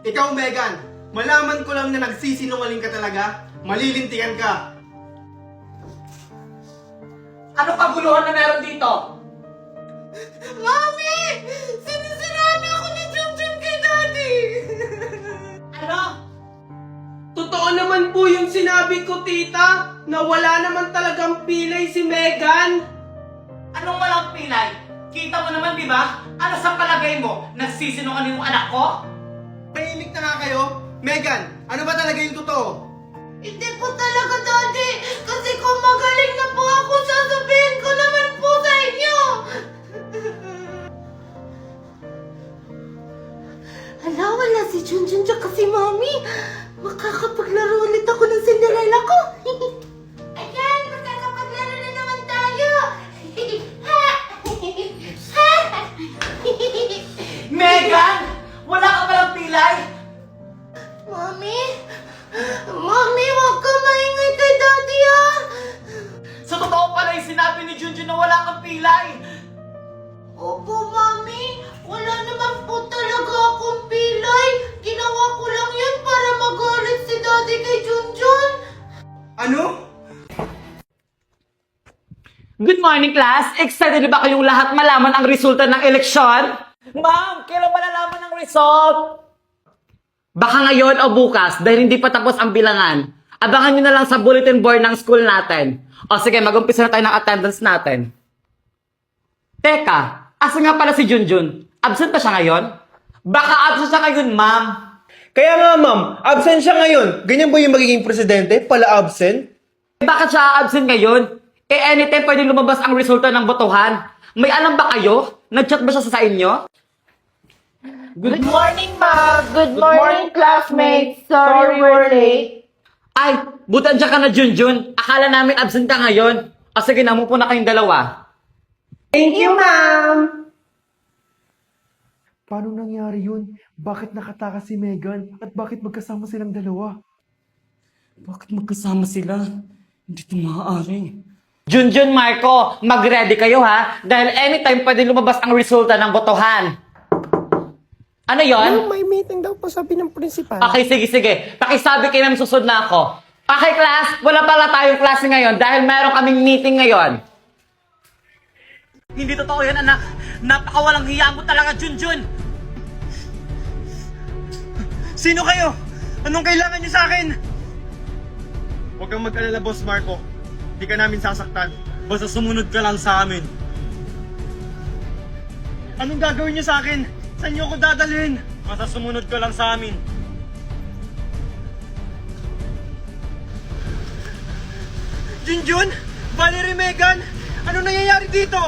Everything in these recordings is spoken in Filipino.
Ikaw, Megan, malaman ko lang na nagsisinungaling ka talaga, malilintikan ka. Ano kaguluhan na meron dito? Mami! Sinisiraan ako ni Junjun kay Daddy! Ano? Totoo naman po yung sinabi ko, tita, na wala naman talagang pilay si Megan. Anong walang pilay? Kita mo naman, di ba? Ano sa palagay mo? Nagsisinungaling yung anak ko? Tahimik na nga kayo. Megan, ano ba talaga yung totoo? Hindi po talaga, Daddy! Kasi kung magaling na po ako, sasabihin ko naman po sa inyo! Hala, wala si Junjun tsaka si Mami. Makakapaglaro ulit ako ng Cinderella ko. Ayan, makakapaglaro na naman tayo. Megan! Wala ka palang pilay? Mami? Mami, huwag ka maingay kay Daddy, ah! Sa totoo pala yung sinabi ni Junjun na wala kang pilay. Opo, Mami. Wala naman po talaga akong pilay. Ginawa ko lang yun para magalit si Daddy kay Junjun. Ano? Good morning, class! Excited na ba kayong lahat malaman ang resulta ng eleksyon? Ma'am, kailan malalaman ang result? Baka ngayon o bukas dahil hindi pa tapos ang bilangan. Abangan nyo na lang sa bulletin board ng school natin. O sige, mag-umpisa na tayo ng attendance natin. Teka, asa nga pala si Junjun? Absent pa siya ngayon? Baka absent siya ngayon, ma'am. Kaya nga, ma'am, absent siya ngayon. Ganyan ba yung magiging presidente? Pala absent? Bakit siya absent ngayon? Anytime pwede lumabas ang resulta ng botohan. May alam ba kayo? Nag-chat ba siya sa inyo? Good morning, Ma. Good morning, classmates. Sorry we're late. Ay, buti andyan ka na, Junjun. Akala namin absent ka ngayon. O sige na, mupo na kayong dalawa. Thank you, ma'am. Paano nangyari yun? Bakit nakatakas si Megan? At bakit magkasama silang dalawa? Bakit magkasama sila? Hindi ito maaari. Junjun, Marco, mag-ready kayo ha. Dahil anytime pwede lumabas ang resulta ng botohan. Ano yon? May meeting daw po sabi ng principal. Okay, sige. Pakisabi kayo na susunod na ako. Okay, class. Wala pala tayong klase ngayon dahil meron kaming meeting ngayon. Hindi totoo yan, anak. Napakawalang hiya mo talaga, Junjun. Sino kayo? Anong kailangan niyo sa akin? Huwag kang mag-alala, Boss Marco. Hindi ka namin sasaktan. Basta sumunod ka lang sa amin. Anong gagawin niyo sa akin? Saan niyo ako dadalhin? Basta sumunod ka lang sa amin. Junjun? Valerie, Megan? Ano nangyayari dito?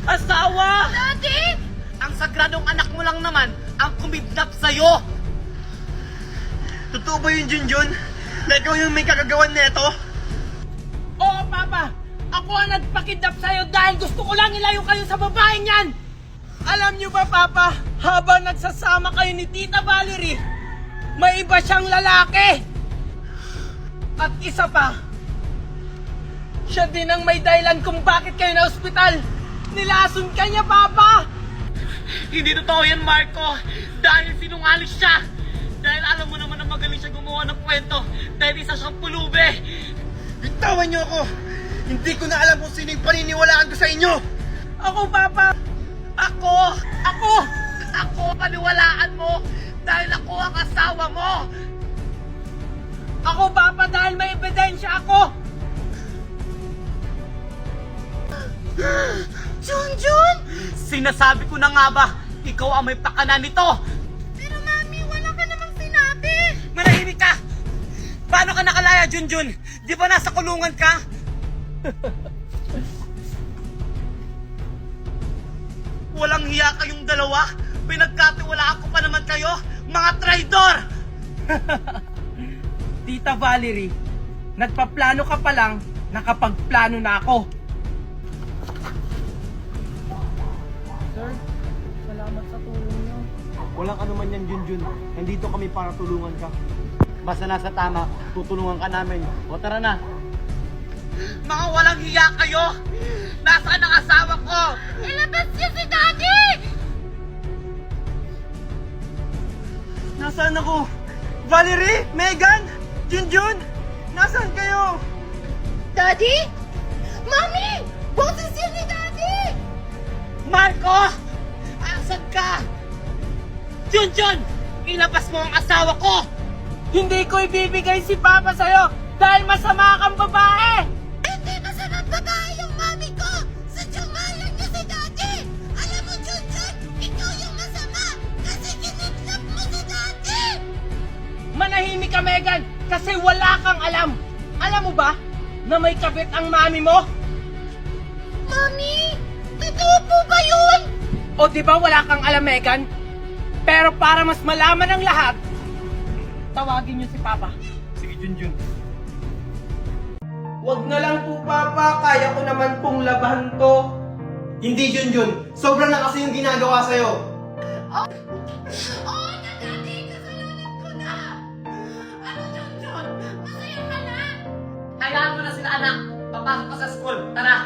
Asawa! Daddy! Ang sagradong anak mo lang naman ang kumidnap sa'yo! Totoo ba yun, Junjun? Na ikaw yung may kakagawan nito? Oo, Papa. Ako ang nagpakidnap sa'yo dahil gusto ko lang ilayo kayo sa babaeng yan. Alam niyo ba, Papa, habang nagsasama kayo ni Tita Valerie, may iba siyang lalaki. At isa pa, siya din ang may dahilan kung bakit kayo na ospital. Nilason ka niya, Papa. Hindi totoo yan, Marco! Dahil sinungaling siya! Dahil alam mo naman na magaling siya gumawa ng kwento dahil isa siyang pulube! Bitawan niyo ako! Hindi ko na alam kung sino yung paniniwalaan ko sa inyo! Ako, Papa. Ako paniwalaan mo dahil ako ang asawa mo! Ako, Papa, dahil may ebidensya ako. Junjun! Sinasabi ko na nga ba, ikaw ang may pakana nito! Pero Mami, wala ka namang sinabi! Manahimik ka! Paano ka nakalaya, Junjun? Di ba nasa kulungan ka? Walang hiya kayong dalawa? Pinagkatiwalaan ko pa naman kayo? Mga traidor! Tita Valerie, nagpaplano ka pa lang, nakapagplano na ako. Sir, salamat sa tulong niyo. Walang ano man yan, Junjun. Nandito kami para tulungan ka. Basta nasa tama, tutulungan ka namin. O tara na. Mga walang hiya kayo! Nasaan ang asawa ko? Ilabas niyo si Daddy! Nasaan ako? Valerie? Megan? Junjun? Nasaan kayo? Daddy? Mami! Boses yan ni Daddy! Marco! Asan ka? Junjun! Ilabas mo ang asawa ko! Hindi ko ibibigay si Papa sa'yo dahil masama kang babae! Hindi masamang babae yung mami ko! Sadyungalan niyo si Daddy! Alam mo, Junjun, ikaw yung masama kasi kinidnap mo si Daddy! Manahimik ka, Megan, kasi wala kang alam. Alam mo ba na may kabit ang mami mo? Mami! Totoo po ba yun? O di ba wala kang alam, Megan? Pero para mas malaman ang lahat, tawagin niyo si Papa. Sige, Junjun. Wag na lang po, Papa. Kaya ko naman pong labahan to. Hindi, Junjun. Sobra na kasi yung ginagawa sa'yo. Oo na, Daddy! Kasalanan ko na! Ano, Junjun? Masaya ka na? Hayaan mo na sila, anak. Papasok ka sa school. Tara.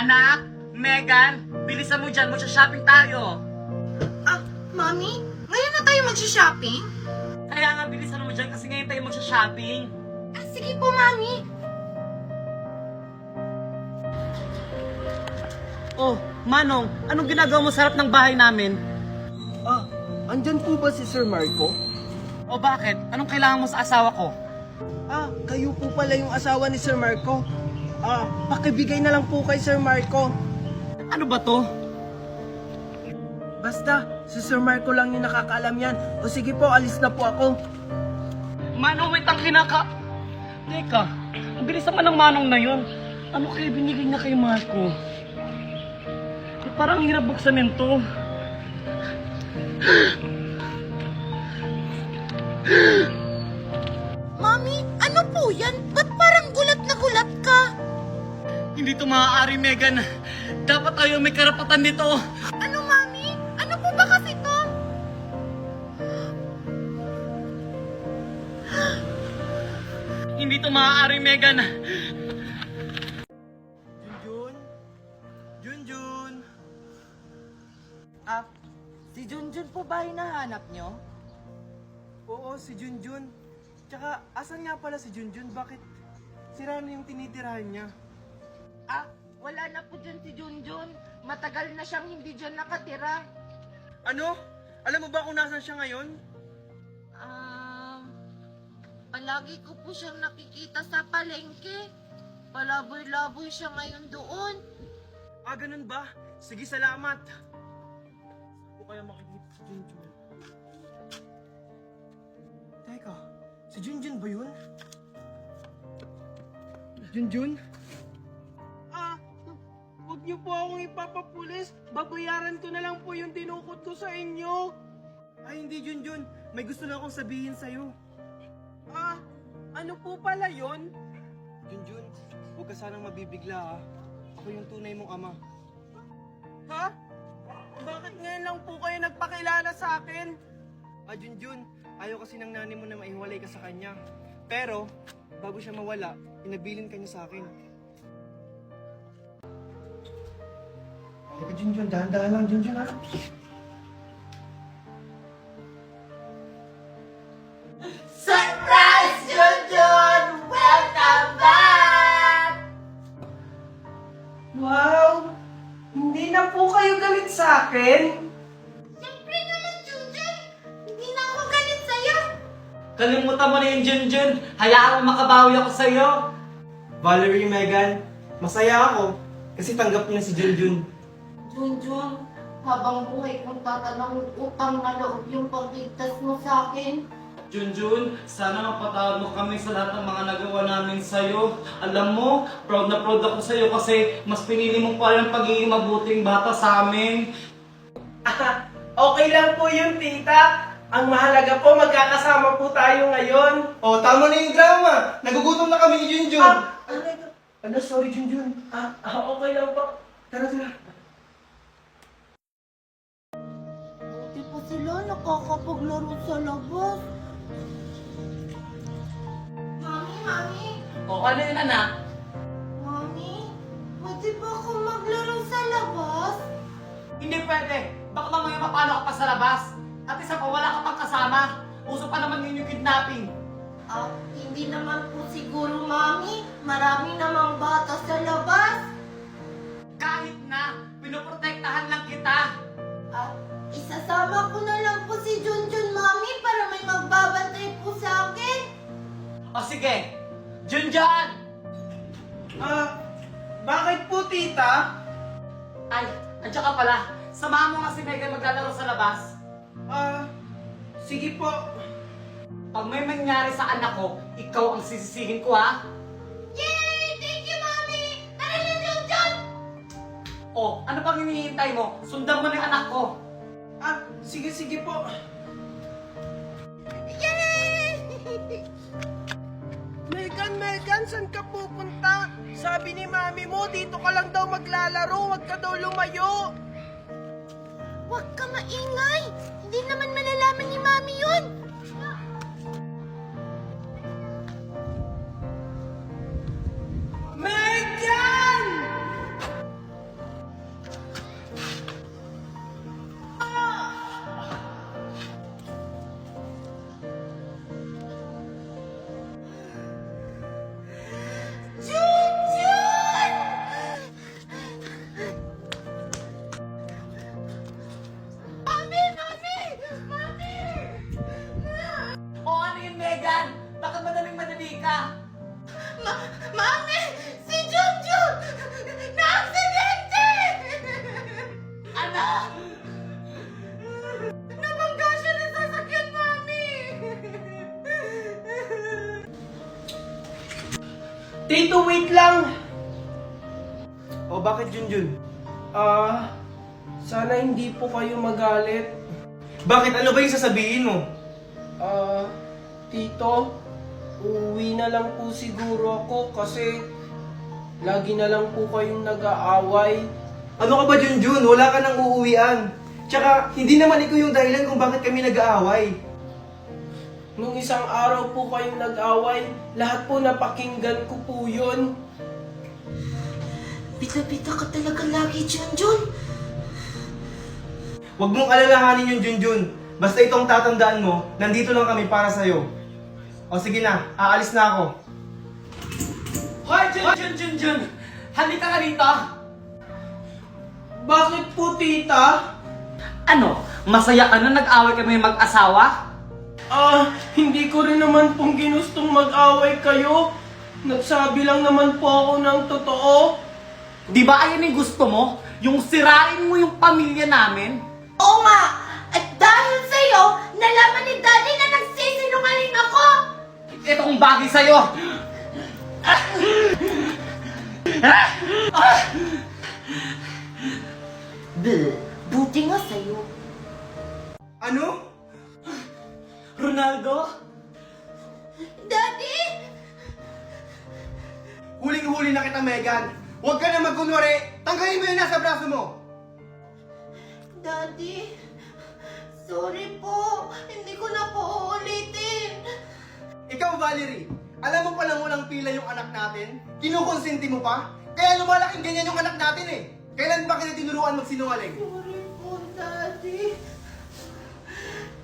Anak, Megan, bilisan mo dyan. Magsha-shopping tayo. Ah, Mami? Ngayon na tayo mag-shopping? Kaya nga, bilisan mo dyan kasi ngayon tayo magsha-shopping. Ah, sige po, Mami. Oh, Manong, anong ginagawa mo sa harap ng bahay namin? Ah, andyan po ba si Sir Marco? O bakit? Anong kailangan mo sa asawa ko? Ah, kayo po pala yung asawa ni Sir Marco. Ah, pakibigay na lang po kay Sir Marco. Ano ba to? Basta, si Sir Marco lang yung nakakaalam yan. O sige po, alis na po ako. Manong, wait ang kinaka... Teka, ang bilis naman ng Manong na yun. Ano kaya binigay niya kay Marco? Parang hirap buksanin to. Mami, ano po yan? Ba't parang gulat na gulat ka? Hindi to maaari, Megan. Dapat tayo may karapatan nito. Ano, Mami? Ano po ba kasi to? Hindi to maaari, Megan. Junjun? Junjun? Ah, si Junjun po ba hinahanap nyo? Oo, si Junjun. Tsaka, asan nga pala si Junjun? Bakit sira na yung tinitirahan niya? Ah, wala na po dyan si Junjun. Matagal na siyang hindi dyan nakatira. Ano? Alam mo ba kung nasan siya ngayon? Palagi ko po siyang nakikita sa palengke. Palaboy-laboy siya ngayon doon. Ah, ganun ba? Sige, salamat. O kaya makikita si Junjun. Teka, si Junjun ba yun? Junjun? Ah, huwag niyo po akong ipapapulis. Babayaran ko na lang po yung dinukot ko sa inyo. Ay, hindi, Junjun. May gusto lang akong sabihin sa'yo. Ah, ano po pala yon? Junjun, huwag ka sanang mabibigla ha. Ako yung tunay mong ama. Ha? Bakit ngayon lang po kayo nagpakilala sa akin? Ah, Junjun, ayaw kasi ng nanay mo na maihiwalay ka sa kanya. Pero, bago siya mawala, inabilin ka niya sa akin. Teka, Junjun, dahan-dahan lang, Junjun, ha? Surprise, Junjun! Welcome back! Wow! Hindi na po kayo galit sa akin? Siyempre naman, Junjun! Hindi na ako galit sa'yo! Kalimutan mo na yung Junjun. Hayaan mo makabawi ako sa'yo. Valerie, Megan, masaya ako kasi tanggap niya si Junjun. Junjun, habang buhay kong tatanang utang na loob yung pagligtas mo sa akin. Junjun, sana mapatawad mo kami sa lahat ng mga nagawa namin sa'yo. Alam mo, proud na proud ako sa'yo kasi mas pinili mo pa rin ang pagiging mabuting bata sa amin. Okay lang po yun, tita. Ang mahalaga po, magkakasama po tayo ngayon. Oh, tama na yung drama. Nagugutom na kami ni Junjun. Ano, sorry, Junjun. Okay lang po. Tara, tara. Buti pa sila nakakapaglaro sa labas. Mami! O, ano yun, anak? Mami, pwede ba ako maglaro sa labas? Hindi pwede. Baka mamaya mapano ka pa sa labas. At isa pa, wala ka pang kasama. Uso pa naman yun yung kidnapping. Hindi naman po siguro, Mami. Marami namang bata sa labas. Kahit na, pinoprotektahan lang kita. Isasama ko na lang po si Junjun, Mami, para may magbabantay po sa akin. O sige, Junjun! Bakit po, tita? Ay, andiyan ka pala. Samahan mo nga si Megan maglalaro sa labas. Sige po. Pag may mangyari sa anak ko, ikaw ang sisisihin ko, ha? Yay! Thank you, Mami! Tara na, Junjun! O, ano pang hinihintay mo? Sundan mo na yung anak ko. Sige po. Yay! Megan, saan ka pupunta? Sabi ni mami mo, dito ka lang daw maglalaro, wag ka daw lumayo. Huwag ka maingay! Hindi naman malalaman ni Mami yun! Megan! Junjun! Mami! O, ano yun, Megan? Bakit madali ka? Mami! Si Junjun! Na-aksidente! Ano? Nabangga siya ng sasakyan, Mami! Tito, wait lang! Bakit Junjun? Sana hindi po kayo magalit. Bakit? Ano ba yung sasabihin mo? Tito, uuwi na lang po siguro ako kasi lagi na lang po kayong nag-aaway. Ano ka ba, Junjun? Wala ka nang uuwian. Tsaka, hindi naman ikaw yung dahilan kung bakit kami nag-aaway. Nung isang araw po kayong nag-away, lahat po napakinggan ko po yun. Bita-bita ka talaga lagi, Junjun. Huwag mong alalahanin yung Junjun. Basta itong tatandaan mo, nandito lang kami para sa'yo. O sige na, aalis na ako. Hoy, Junjun! Halika ka rito! Bakit po, tita? Ano? Masaya ka na nag-away kami mag-asawa? Hindi ko rin naman pong ginustong mag-away kayo. Nagsabi lang naman po ako ng totoo. Di ba ayan yung gusto mo? Yung sirain mo yung pamilya namin? Oo nga! At dahil sa'yo, nalaman ni Daddy na nagsisinungaling ako! Itong bagay sa'yo! Buti nga sa'yo. Ano? Ronaldo? Daddy! Huling-huli na kita, Megan. Huwag ka na magkunwari. Tanggalin mo yung nasa braso mo. Daddy, sorry po. Hindi ko na po uulitin. Ikaw, Valerie, alam mo palang walang pila yung anak natin? Kinukonsinti mo pa? Kaya lumalaking ganyan yung anak natin eh. Kailan ba kita tinuruan magsinungaling? Sorry po, Daddy.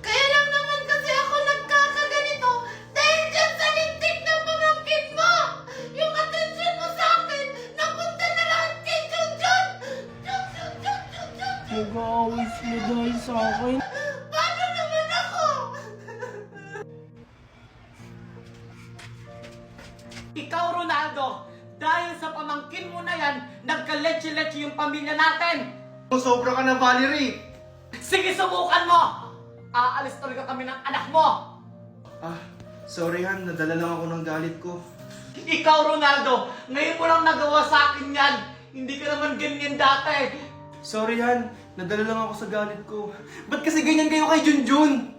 Kaya lang naman kasi ako nagkakaganito dahil dyan sa lintik ng pamangkin mo! Yung atensyon mo sa akin, napunta na lahat kay Junjun! Junjun! Nag-aaway sila dahil sa akin. Paano naman ako? Ikaw, Ronaldo, dahil sa pamangkin mo na yan, nagka-leche-leche yung pamilya natin! Sobra ka na, Valerie. Sige, subukan mo! Aalis talaga kami ng anak mo! Sorry Han, nadala lang ako ng galit ko. Ikaw, Ronaldo, ngayon mo lang nagawa sa akin yan! Hindi ka naman ganyan dati! Sorry Han, nadala lang ako sa galit ko. Ba't kasi ganyan kayo kay Junjun?